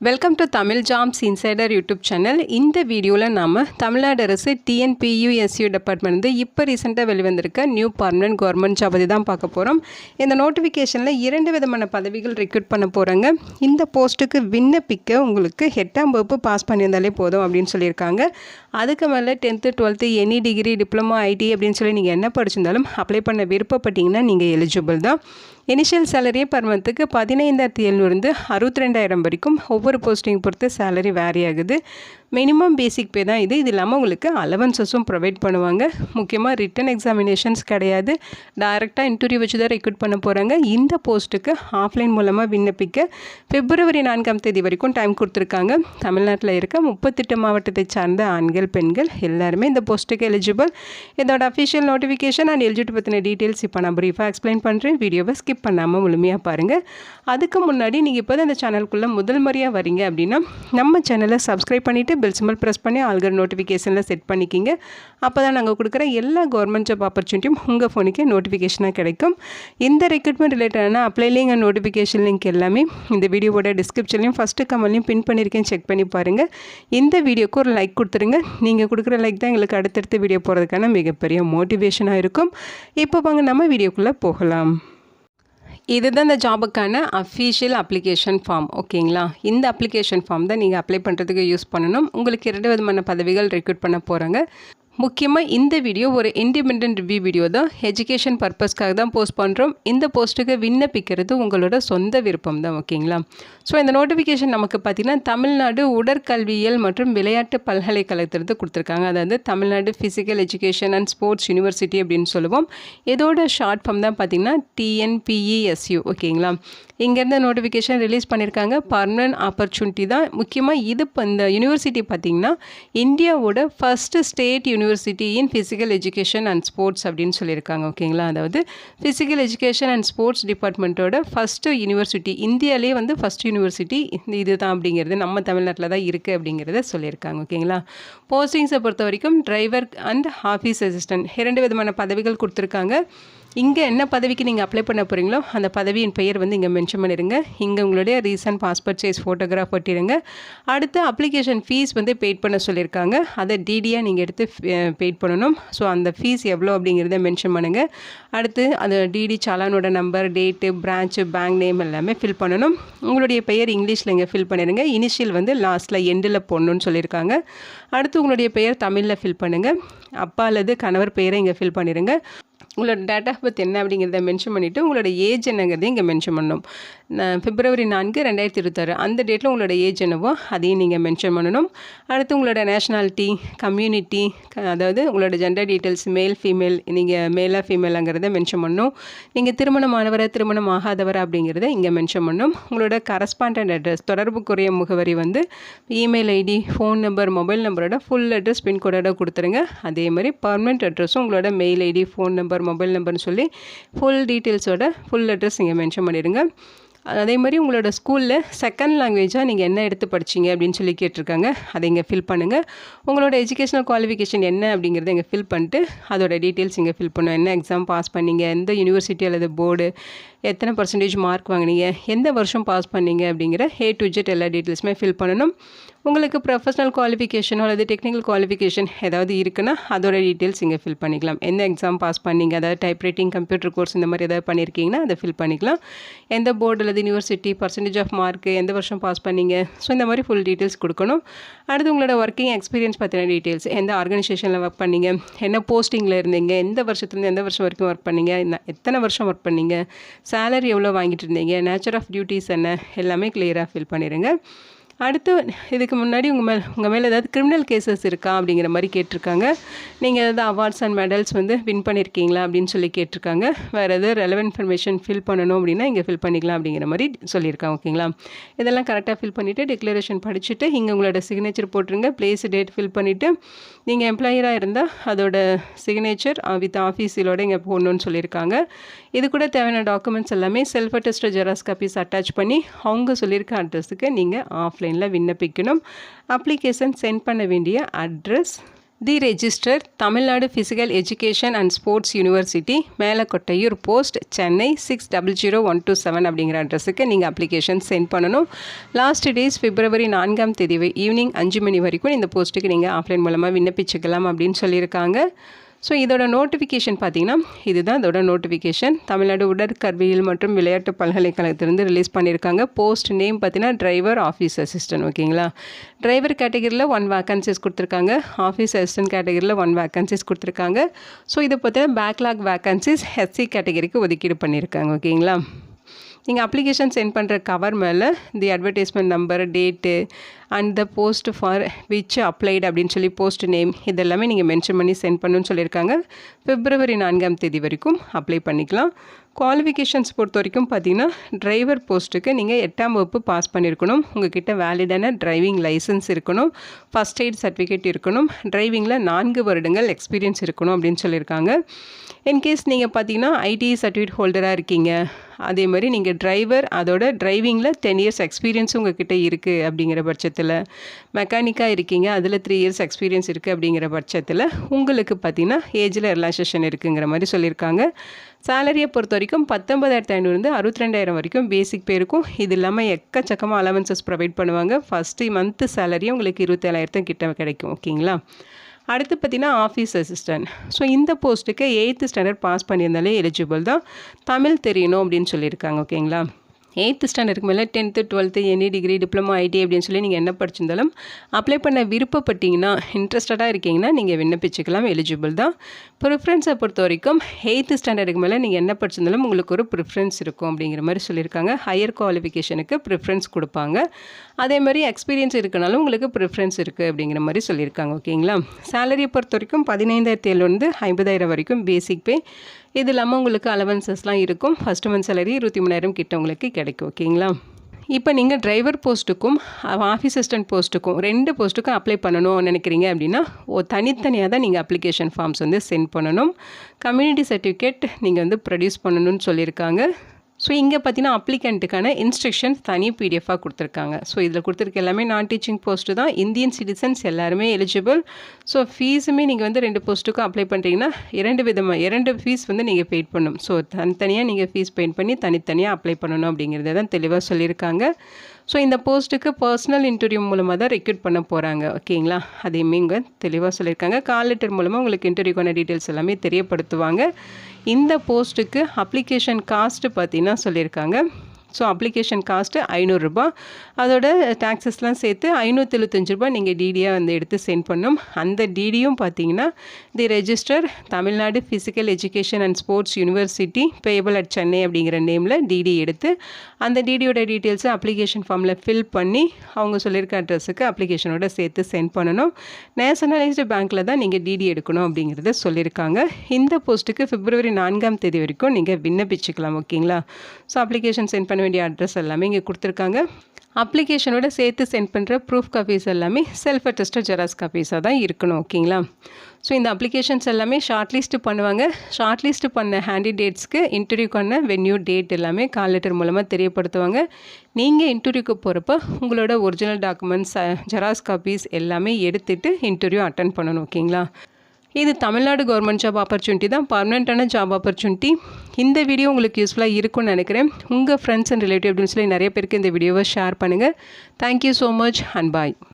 Welcome to Tamil jobs insider YouTube channel. இந்த வீடியோவில் நாம் தமிழ்நாடு அரசு டிஎன்பியூஎஸ்யூ டிபார்ட்மெண்ட் வந்து இப்போ ரீசெண்டாக வெளிவந்திருக்க நியூ பர்மனன்ட் கவர்மெண்ட் ஜாப் பற்றி தான் பார்க்க போகிறோம். இந்த நோட்டிஃபிகேஷனில் 2 விதமான பதவிகள் ரெக்ரூட் பண்ண போகிறாங்க. இந்த போஸ்ட்டுக்கு விண்ணப்பிக்க உங்களுக்கு 8ஆம் வகுப்பு பாஸ் பண்ணியிருந்தாலே போதும் அப்படின்னு சொல்லியிருக்காங்க. அதுக்கு மேலே 10th 12th any degree diploma ID அப்படின்னு சொல்லி நீங்கள் என்ன படிச்சிருந்தாலும் அப்ளை பண்ண விருப்பப்பட்டீங்கன்னா நீங்கள் எலிஜிபிள் தான். இனிஷியல் சேலரியே பர் மந்த்துக்கு 15,700 62,000 வரைக்கும் ஒவ்வொரு போஸ்டிங் பொறுத்து சேலரி வேரி ஆகுது. மினிமம் பேசிக் பே தான் இது. இல்லாமல் உங்களுக்கு அலவன்சஸும் ப்ரொவைட் பண்ணுவாங்க. முக்கியமாக ரிட்டன் எக்ஸாமினேஷன்ஸ் கிடையாது. டைரெக்டாக இன்டர்வியூ வச்சு தான் ரெக்ரூட் பண்ண போகிறாங்க. இந்த போஸ்ட்டுக்கு ஆஃப்லைன் மூலமாக விண்ணப்பிக்க February 4ஆம் தேதி வரைக்கும் டைம் கொடுத்துருக்காங்க. தமிழ்நாட்டில் இருக்க 38 மாவட்டத்தை சார்ந்த ஆண்கள் பெண்கள் எல்லாருமே இந்த போஸ்ட்டுக்கு எலிஜிபிள். இதோட அஃபிஷியல் நோட்டிஃபிகேஷன் அண்ட் எலிஜிபிலிட்டி பற்றின டீட்டெயில்ஸ் இப்போ நான் ப்ரீஃபாக எக்ஸ்பிளைன் பண்ணுறேன். வீடியோவை ஸ்கிப் பண்ணாமல் முழுமையாக பாருங்கள். அதுக்கு முன்னாடி நீங்கள் இப்போ தான் இந்த சேனலுக்குள்ளே முதல் முறையாக வரீங்க அப்படின்னா நம்ம சேனலை சப்ஸ்கிரைப் பண்ணிவிட்டு பெல் சிம்பிள் ப்ரெஸ் பண்ணி ஆல்கர் நோட்டிஃபிகேஷனில் செட் பண்ணிக்கிங்க. அப்போ தான் நாங்கள் கொடுக்குற எல்லா கவர்மெண்ட் ஜாப் ஆப்பர்ச்சுனிட்டியும் உங்கள் ஃபோனுக்கே நோட்டிஃபிகேஷனாக கிடைக்கும். இந்த ரெக்ரூட்மெண்ட் ரிலேட்டடான apply link and notification link எல்லாமே இந்த வீடியோவோட டிஸ்கிரிப்ஷன்லையும் ஃபஸ்ட்டு கமெண்ட்லையும் பின் பண்ணியிருக்கேன். செக் பண்ணி பாருங்கள். இந்த வீடியோக்கு ஒரு லைக் கொடுத்துருங்க. நீங்கள் கொடுக்குற லைக் தான் எங்களுக்கு அடுத்தடுத்த வீடியோ போகிறதுக்கான மிகப்பெரிய மோட்டிவேஷனாக இருக்கும். இப்போ வாங்க நம்ம வீடியோக்குள்ளே போகலாம். இதுதான் இந்த ஜாபுக்கான அஃபிஷியல் அப்ளிகேஷன் ஃபார்ம். ஓகேங்களா? இந்த அப்ளிகேஷன் ஃபார்ம் தான் நீங்கள் அப்ளை பண்ணுறதுக்கு யூஸ் பண்ணணும். உங்களுக்கு 2 விதமான பதவிகள் ரெக்ரூட் பண்ண போகிறாங்க. முக்கியமாக இந்த வீடியோ ஒரு இண்டிபெண்டன்ட் ரிவ்யூ வீடியோ தான். எஜுகேஷன் பர்பஸ்க்காக தான் போஸ்ட் பண்ணுறோம். இந்த போஸ்ட்டுக்கு விண்ணப்பிக்கிறது உங்களோட சொந்த விருப்பம் தான். ஓகேங்களா? ஸோ இந்த நோட்டிஃபிகேஷன் நமக்கு பார்த்திங்கன்னா தமிழ்நாடு உடற்கல்வியியல் மற்றும் விளையாட்டு பல்கலைக்கழகத்திலிருந்து கொடுத்துருக்காங்க. அதாவது Tamil Nadu physical education and sports university அப்படின்னு சொல்லுவோம். இதோட ஷார்ட் ஃபார்ம் தான் பார்த்திங்கன்னா டிஎன்பிஇஎஸ்யூ. ஓகேங்களா? இங்கேருந்து நோட்டிஃபிகேஷன் ரிலீஸ் பண்ணியிருக்காங்க. பர்மனன்ட் ஆப்பர்ச்சுனிட்டி தான். முக்கியமாக இது இந்த யூனிவர்சிட்டி பார்த்திங்கன்னா இந்தியாவோட first state university in physical education and sports அப்படின்னு சொல்லியிருக்காங்க. ஓகேங்களா? அதாவது ஃபிசிக்கல் எஜுகேஷன் அண்ட் ஸ்போர்ட்ஸ் டிபார்ட்மெண்ட்டோட ஃபஸ்ட்டு யூனிவர்சிட்டி, இந்தியாவிலே வந்து ஃபஸ்ட் யூனிவர்சிட்டி இது தான் அப்படிங்கிறது நம்ம தமிழ்நாட்டில் தான் இருக்குது அப்படிங்கிறத சொல்லியிருக்காங்க. ஓகேங்களா? போஸ்டிங்ஸை பொறுத்த வரைக்கும் டிரைவர் அண்ட் ஆஃபீஸ் அசிஸ்டன்ட் 2 விதமான பதவிகள் கொடுத்துருக்காங்க. இங்கே என்ன பதவிக்கு நீங்கள் அப்ளை பண்ண போகிறீங்களோ அந்த பதவியின் பெயர் வந்து இங்கே மென்ஷன் பண்ணிடுங்க. இங்கே உங்களுடைய ரீசன்ட் பாஸ்போர்ட் சைஸ் ஃபோட்டோகிராஃப் ஒட்டிடுங்க. அடுத்து அப்ளிகேஷன் ஃபீஸ் வந்து பெய்ட் பண்ண சொல்லியிருக்காங்க. அதை டிடியாக நீங்கள் எடுத்து பெய்ட் பண்ணணும். ஸோ அந்த ஃபீஸ் எவ்வளோ அப்படிங்கிறத மென்ஷன் பண்ணுங்கள். அடுத்து அந்த டிடி சாலானோட number, date, branch, bank name எல்லாமே ஃபில் பண்ணணும். உங்களுடைய பெயர் இங்கிலீஷில் இங்கே ஃபில் பண்ணிடுங்க. இனிஷியல் வந்து லாஸ்ட்டில் எண்டில் போடணும்னு சொல்லியிருக்காங்க. அடுத்து உங்களுடைய பெயர் தமிழில் ஃபில் பண்ணுங்கள். அப்பா அல்லது கணவர் பெயரை இங்கே ஃபில் பண்ணிடுங்க. உங்களோட டேட் ஆஃப் பர்த் என்ன அப்படிங்கிறத மென்ஷன் பண்ணிவிட்டு உங்களோட ஏஜ் என்னங்கிறதையும் இங்கே மென்ஷன் பண்ணணும். February 4, 2026 அந்த டேட்டில் உங்களோட ஏஜ் என்னவோ அதையும் நீங்கள் மென்ஷன் பண்ணணும். அடுத்து உங்களோட நேஷ்னாலிட்டி, கம்யூனிட்டி, அதாவது உங்களோட ஜெண்டர் டீட்டெயில்ஸ், மேல் ஃபீமேல், நீங்கள் மேலாக ஃபீமேலாங்கிறத மென்ஷன் பண்ணணும். நீங்கள் திருமணமானவரை திருமணம் ஆகாதவரை அப்படிங்கிறத இங்கே மென்ஷன் பண்ணணும். உங்களோட கரஸ்பாண்டன்ட் அட்ரஸ், தொடர்புக்குரிய முகவரி வந்து email ID, phone number, mobile நம்பரோட ஃபுல் அட்ரஸ் பின்கோடோட கொடுத்துருங்க. அதே மாதிரி பர்மனெண்ட் அட்ரஸும் உங்களோட mail ID, phone number, mobile நம்பர்னு சொல்லி ஃபுல் டீட்டெயில்ஸோட ஃபுல் அட்ரஸ் நீங்கள் மென்ஷன் பண்ணிடுங்க. அதே மாதிரி உங்களோட ஸ்கூலில் செகண்ட் லாங்குவேஜாக நீங்கள் என்ன எடுத்து படிச்சிங்க அப்படின்னு சொல்லி கேட்டிருக்காங்க. அதை இங்கே ஃபில் பண்ணுங்கள். உங்களோட எஜுகேஷனல் குவாலிஃபிகேஷன் என்ன அப்படிங்கிறத இங்கே ஃபில் பண்ணிட்டு அதோட டீட்டெயில்ஸ் இங்கே ஃபில் பண்ணணும். என்ன எக்ஸாம் பாஸ் பண்ணீங்க, எந்த யூனிவர்சிட்டி அல்லது போர்டு, எத்தனை % மார்க் வாங்கினீங்க, எந்த வருஷம் பாஸ் பண்ணீங்க அப்படிங்கிற A to Z எல்லா டீட்டெயில்ஸுமே ஃபில் பண்ணணும். உங்களுக்கு ப்ரொஃபஷனல் குவாலிஃபிகேஷனோ அல்லது டெக்னிக்கல் குவாலிஃபிகேஷன் ஏதாவது இருக்குன்னா அதோட டீட்டெயில்ஸ் இங்கே ஃபில் பண்ணிக்கலாம். எந்த எக்ஸாம் பாஸ் பண்ணீங்க, அதாவது டைப் ரைட்டிங், கம்ப்யூட்டர் கோர்ஸ் இந்த மாதிரி ஏதாவது பண்ணியிருக்கீங்கன்னா அதை ஃபில் பண்ணிக்கலாம். எந்த போர்டு அல்லது யூனிவர்சிட்டி, % ஆஃப் மார்க்கு, எந்த வருஷம் பாஸ் பண்ணீங்க, ஸோ இந்த மாதிரி ஃபுல் டீட்டெயில்ஸ் கொடுக்கணும். அடுத்து உங்களோட ஒர்க்கிங் எக்ஸ்பீரியன்ஸ் பற்றின டீட்டெயில்ஸ், எந்த ஆர்கனைசேஷனில் ஒர்க் பண்ணீங்க, என்ன போஸ்டிங்கில் இருந்தீங்க, எந்த வருஷத்துலேருந்து எந்த வருஷம் வரைக்கும் ஒர்க் பண்ணீங்க, எத்தனை வருஷம் ஒர்க் பண்ணீங்க, சேலரி எவ்வளோ வாங்கிட்டு இருந்தீங்க, நேச்சர் ஆஃப் டியூட்டிஸ் என்ன, எல்லாமே கிளியராக ஃபில் பண்ணிடுங்க. அடுத்து இதுக்கு முன்னாடி உங்கள் மேலே ஏதாவது கிரிமினல் கேசஸ் இருக்கா அப்படிங்கிற மாதிரி கேட்டிருக்காங்க. நீங்கள் ஏதாவது அவார்ட்ஸ் அண்ட் மெடல்ஸ் வந்து வின் பண்ணியிருக்கீங்களா அப்படின்னு சொல்லி கேட்டிருக்காங்க. வேறு எதாவது ரெலவென்ட் இன்ஃபர்மேஷன் ஃபில் பண்ணணும் அப்படின்னா இங்கே ஃபில் பண்ணிக்கலாம் அப்படிங்கிற மாதிரி சொல்லியிருக்காங்க. ஓகேங்களா? இதெல்லாம் கரெக்டாக ஃபில் பண்ணிவிட்டு டிக்ளரேஷன் படிச்சுட்டு இங்கே உங்களோட சிக்னேச்சர் போட்டுருங்க. பிளேஸ், டேட் ஃபில் பண்ணிவிட்டு நீங்கள் எம்ப்ளாயராக இருந்தால் அதோட சிக்னேச்சர் வித் ஆஃபீஸிலோட இங்கே போடணுன்னு சொல்லியிருக்காங்க. இது கூட தேவையான டாக்குமெண்ட்ஸ் எல்லாமே self attested xerox copies attach பண்ணி அவங்க சொல்லியிருக்க அட்ரஸுக்கு நீங்கள் ஆஃப்லைனில் விண்ணப்பிக்கணும். அப்ளிகேஷன் சென்ட் பண்ண வேண்டிய address, the registrar Tamil Nadu physical education and sports university Melakottaiyur post Chennai 600127 அப்படிங்கிற அட்ரஸுக்கு நீங்கள் அப்ளிகேஷன் சென்ட் பண்ணணும். லாஸ்ட் டேஸ் February 4 ஈவினிங் 5 மணி வரைக்கும் இந்த போஸ்ட்டுக்கு நீங்கள் ஆஃப்லைன் மூலமாக விண்ணப்பிச்சுக்கலாம் அப்படின்னு சொல்லியிருக்காங்க. ஸோ இதோட நோட்டிஃபிகேஷன் பார்த்தீங்கன்னா இதுதான் இதோட நோட்டிஃபிகேஷன். தமிழ்நாடு உடற்கல்வியியல் மற்றும் விளையாட்டு பல்கலைக்கழகத்திலிருந்து ரிலீஸ் பண்ணியிருக்காங்க. போஸ்ட் நேம் பார்த்தீங்கன்னா டிரைவர் ஆஃபீஸ் அசிஸ்டன்ட். ஓகேங்களா, டிரைவர் கேட்டகரியில் 1 வேக்கன்சிஸ் கொடுத்துருக்காங்க. ஆஃபீஸ் அசிஸ்டன்ட் கேட்டகரியில் 1 வேக்கன்சிஸ் கொடுத்துருக்காங்க. ஸோ இதை பார்த்தீங்கன்னா பேக்லாக் வேக்கன்சிஸ் SC கேட்டகரிக்கு ஒதுக்கீடு பண்ணியிருக்காங்க. ஓகேங்களா, நீங்கள் அப்ளிகேஷன் சென்ட் பண்ணுற கவர் மேலே தி advertisement number, date and the post for which applied அப்படின்னு சொல்லி போஸ்ட் நேம் இதெல்லாமே நீங்கள் மென்ஷன் பண்ணி சென்ட் பண்ணணும்னு சொல்லியிருக்காங்க. February 4 வரைக்கும் அப்ளை பண்ணிக்கலாம். குவாலிஃபிகேஷன்ஸ் பொறுத்த வரைக்கும் பார்த்தீங்கன்னா டிரைவர் போஸ்ட்டுக்கு நீங்கள் 8ஆம் வகுப்பு பாஸ் பண்ணியிருக்கணும். உங்கள்கிட்ட வேலிடான டிரைவிங் லைசன்ஸ் இருக்கணும். ஃபஸ்ட் எய்ட் சர்டிஃபிகேட் இருக்கணும். டிரைவிங்கில் 4 வருடங்கள் எக்ஸ்பீரியன்ஸ் இருக்கணும் அப்படின்னு சொல்லியிருக்காங்க. இன்கேஸ் நீங்கள் பார்த்தீங்கன்னா ஐடி சர்டிஃபிகேட் ஹோல்டராக இருக்கீங்க, அதே மாதிரி நீங்கள் டிரைவர் அதோட டிரைவிங்கில் 10 இயர்ஸ் எக்ஸ்பீரியன்ஸ் உங்கள்கிட்ட இருக்குது அப்படிங்கிற பட்சத்தில், மெக்கானிக்காக இருக்கீங்க அதில் 3 இயர்ஸ் எக்ஸ்பீரியன்ஸ் இருக்குது அப்படிங்கிற பட்சத்தில் உங்களுக்கு பார்த்தீங்கன்னா ஏஜில் ரிலாக்ஸேஷன் இருக்குங்கிற மாதிரி சொல்லியிருக்காங்க. சேலரியை பொறுத்த வரைக்கும் 19,500 62,000 வரைக்கும் பேசிக் பே இருக்கும். இது இல்லாமல் எக்கச்சக்கமாக அலவன்சஸ் ப்ரொவைட் பண்ணுவாங்க. ஃபஸ்ட்டு மந்த்து சேலரியும் உங்களுக்கு 27,000 கிட்ட கிடைக்கும். ஓகேங்களா, அடுத்து பார்த்தீங்கன்னா ஆஃபீஸ் அசிஸ்டன்ட். ஸோ இந்த போஸ்ட்டுக்கு 8th ஸ்டாண்டர்ட் பாஸ் பண்ணியிருந்தாலே எலிஜிபிள் தான். தமிழ் தெரியணும் அப்படின்னு சொல்லியிருக்காங்க. ஓகேங்களா, 8th ஸ்டாண்டர்டுக்கு மேலே 10th 12th any degree diploma ID அப்படின்னு சொல்லி நீங்கள் என்ன படிச்சிருந்தாலும் அப்ளை பண்ண விருப்பப்பட்டீங்கன்னா, இன்ட்ரெஸ்டடாக இருக்கீங்கன்னா நீங்கள் விண்ணப்பிச்சுக்கலாம், எலிஜிபிள் தான். ப்ரிஃபரன்ஸை பொறுத்த வரைக்கும் 8th ஸ்டாண்டர்டுக்கு மேலே நீங்கள் என்ன படிச்சிருந்தாலும் உங்களுக்கு ஒரு ப்ரிஃபரன்ஸ் இருக்கும் அப்படிங்கிற மாதிரி சொல்லியிருக்காங்க. ஹையர் குவாலிஃபிகேஷனுக்கு ப்ரிஃபரன்ஸ் கொடுப்பாங்க. அதே மாதிரி எக்ஸ்பீரியன்ஸ் இருக்கனாலும் உங்களுக்கு ப்ரிஃபரன்ஸ் இருக்குது அப்படிங்கிற மாதிரி சொல்லியிருக்காங்க. ஓகேங்களா, சேலரியை பொறுத்த வரைக்கும் 15,700 50,000 வரைக்கும் பேசிக் பே. இது இல்லாமல் உங்களுக்கு அலவன்சஸ்லாம் இருக்கும். ஃபஸ்ட் மந்த் சேலரி 23,000 கிட்ட உங்களுக்கு கிடைக்கும். ஓகேங்களா, இப்போ நீங்கள் டிரைவர் போஸ்ட்டுக்கும் ஆஃபீஸ் அசிஸ்டன்ட் போஸ்ட்டுக்கும் 2 போஸ்ட்டுக்கும் அப்ளை பண்ணணும்னு நினைக்கிறீங்க அப்படின்னா தனித்தனியாக தான் நீங்கள் அப்ளிகேஷன் ஃபார்ம்ஸ் சென்ட் பண்ணணும். கம்யூனிட்டி சர்டிஃபிகேட் நீங்கள் ப்ரொடியூஸ் பண்ணணும்னு சொல்லியிருக்காங்க. ஸோ இங்கே பார்த்தீங்கன்னா அப்ளிகண்ட்டுக்கான இன்ஸ்ட்ரக்ஷன்ஸ் தனி பிடிஎஃபாக கொடுத்துருக்காங்க. ஸோ இதில் கொடுத்துருக்க எல்லாமே நான் டீச்சிங் போஸ்ட்டு தான். இந்தியன் சிட்டிசன்ஸ் எல்லாருமே எலிஜிபிள். ஸோ ஃபீஸுமே நீங்கள் 2 போஸ்ட்டுக்கும் அப்ளை பண்ணுறீங்கன்னா 2 ஃபீஸ் நீங்கள் பெய்ட் பண்ணணும். ஸோ தனித்தனியாக நீங்கள் ஃபீஸ் பெய்ட் பண்ணி தனித்தனியாக அப்ளை பண்ணணும் அப்படிங்கிறத தான் தெளிவாக சொல்லியிருக்காங்க. ஸோ இந்த போஸ்ட்டுக்கு பர்சனல் இன்டர்வியூ மூலமாக தான் ரெக்ரூட் பண்ண போகிறாங்க. ஓகேங்களா, அதையுமே இங்கே தெளிவாக சொல்லியிருக்காங்க. கால் லெட்டர் மூலமாக உங்களுக்கு இன்டர்வியூக்கான டீட்டெயில்ஸ் எல்லாமே தெரியப்படுத்துவாங்க. இந்த போஸ்ட்டுக்கு அப்ளிகேஷன் காஸ்ட்டு பார்த்தீங்கன்னா சொல்லியிருக்காங்க. ஸோ அப்ளிகேஷன் காஸ்ட்டு 500 ரூபா. அதோட டேக்ஸஸ்லாம் சேர்த்து 575 ரூபா நீங்கள் டிடியாக எடுத்து சென்ட் பண்ணணும். அந்த டிடியும் பார்த்தீங்கன்னா the registrar Tamil Nadu physical education and sports university payable at Chennai அப்படிங்கிற நேமில் டிடி எடுத்து அந்த டிடியோட டீட்டெயில்ஸை அப்ளிகேஷன் ஃபார்மில் ஃபில் பண்ணி அவங்க சொல்லியிருக்க அட்ரஸுக்கு அப்ளிகேஷனோட சேர்த்து சென்ட் பண்ணணும். நேஷனலைஸ்டு பேங்க்கில் தான் நீங்கள் டிடி எடுக்கணும் அப்படிங்கிறத சொல்லியிருக்காங்க. இந்த போஸ்ட்டுக்கு February 4 வரைக்கும் நீங்கள் விண்ணப்பிச்சுக்கலாம். ஓகேங்களா, ஸோ அப்ளிகேஷன் சென்ட் பண்ண வேண்டிய அட்ரஸ் எல்லாமே இங்கே கொடுத்துருக்காங்க. அப்ளிகேஷனோட சேர்த்து சென்ட் பண்ணுற ப்ரூஃப் காப்பீஸ் எல்லாமே செல்ஃப் அட்டஸ்டட் ஜெராக்ஸ் காப்பீஸாக தான் இருக்கணும். ஓகேங்களா, ஸோ இந்த அப்ளிகேஷன்ஸ் எல்லாமே ஷார்ட் லிஸ்ட்டு பண்ணுவாங்க. ஷார்ட் லிஸ்ட்டு பண்ண கேண்டிடேட்ஸ்க்கு இன்டர்வியூக்கான வென்யூ டேட் எல்லாமே கால் லெட்டர் மூலமாக தெரியப்படுத்துவாங்க. நீங்கள் இன்டர்வியூக்கு போகிறப்ப உங்களோட ஒரிஜினல் டாக்குமெண்ட்ஸ் ஜெராக்ஸ் காப்பீஸ் எல்லாமே எடுத்துகிட்டு இன்டர்வியூ அட்டன் பண்ணணும். ஓகேங்களா, இது தமிழ்நாடு கவர்மெண்ட் ஜாப் ஆப்பர்ச்சுனிட்டி தான், பர்மனெண்ட்டான ஜாப் ஆப்பர்ச்சுனிட்டி. இந்த வீடியோ உங்களுக்கு யூஸ்ஃபுல்லாக இருக்கும்னு நினைக்கிறேன். உங்கள் ஃப்ரெண்ட்ஸ் அண்ட் ரிலேட்டிவ் அப்படின்னு சொல்லி நிறைய பேருக்கு இந்த வீடியோவை ஷேர் பண்ணுங்கள். Thank you so much and bye.